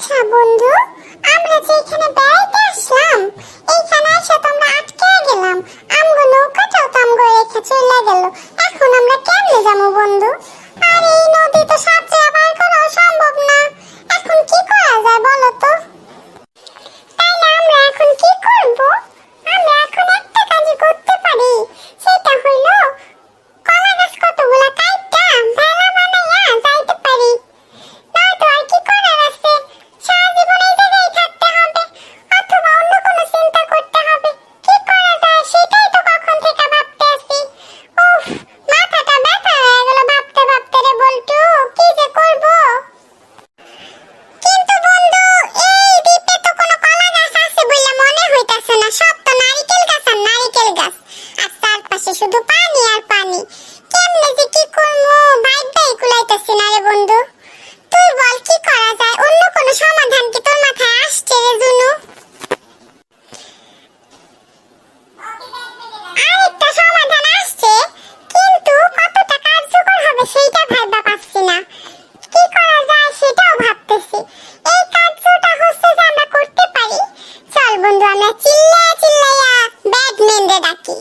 আচ্ছা বন্ধু, আমরা যে এখানে বেড়াইতে আসলাম, এইখানে এসে তো আমরা আটকে গেলাম। আমগো নৌকাটাও তো আমগো রেখে চলে গেল। এখন আমরা কেমনে যাবো বন্ধু? আর এই নদী তো সাঁতরে পার করাও সম্ভব না। এখন কি করা যায় বলো তো? তাইলে আমরা এখন কি করব? আমরা এখন একটা কাজই করতে পারি, সেটা হইলো কলা গাছ কতগুলা কাইটা ভেলা বানাইয়া যাইতে পারি। নয়তো আর কি করার আছে? সারা জীবন এই জায়গায় থাকতে হবে, অথবা অন্য কোনো চিন্তা করতে হবে। কি করা যায় সেটাই তো কখন থেকে ভাবতে আছি। উফ, মাথাটা ব্যথা হয়ে গেল ভাবতে ভাবতে রে বল্টু, কি যে করব। কিন্তু বন্ধু, এই দ্বীপে তো কোনো কলা গাছ আছে বলে মনে হইতাছে না। সব তো নারকেল গাছ আর নারকেল গাছ, আর চারপাশে শুধু পানি আর পানি। কেমনে যে কি করবো ভাইবাই কুলাইতাছি না রে বন্ধু। তুই বল কি করা যায়? অন্য কোনো সমাধান কি তোর মাথায় আসছে রে জুনু? আরেকটা সমাধান আসছে, কিন্তু কতটা কার্যকর হবে সেইটা ভাববা পাচ্ছি না। কি করা যায় সেটাও ভাবতেছি। এই কার্যটা হচ্ছে যে আমরা করতে পারি, চল বন্ধু আমরা চিল্লায়া চিল্লায়া ব্যাটম্যান রে ডাকি।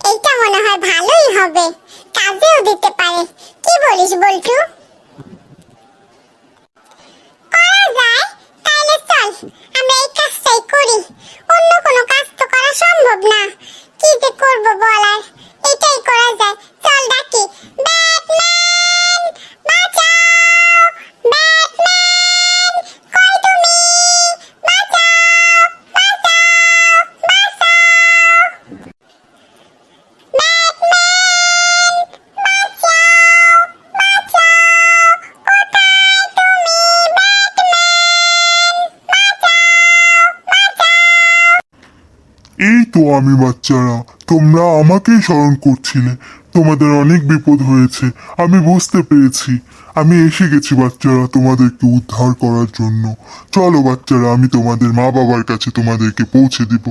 এইটা মনে হয় ভালোই হবে, কাজেও দিতে পারে। কি বলিস বল্টু? করা যায়, তাহলে চল আমরা এই কাজটাই করি। অন্য কোনো কাজ তো করা সম্ভব না। কি যে করব বল, আর এটাই করা যায়। চল ডাকি, ব্যাটম্যান বাঁচাও, ব্যাটম্যান কই তুমি? বাঁচাও, বাঁচাও, বাঁচাও, ব্যাটম্যান বাঁচাও, বাঁচাও, কোথায় তুমি? ব্যাটম্যান বাঁচাও, বাঁচাও। এই তো আমি বাচ্চারা, তোমরা আমাকেই স্মরণ করছিলে। তোমাদের অনেক বিপদ হয়েছে, আমি বুঝতে পেরেছি। আমি এসে গেছি বাচ্চারা তোমাদেরকে উদ্ধার করার জন্য। চলো বাচ্চারা, আমি তোমাদের মা বাবার কাছে তোমাদেরকে পৌঁছে দিব।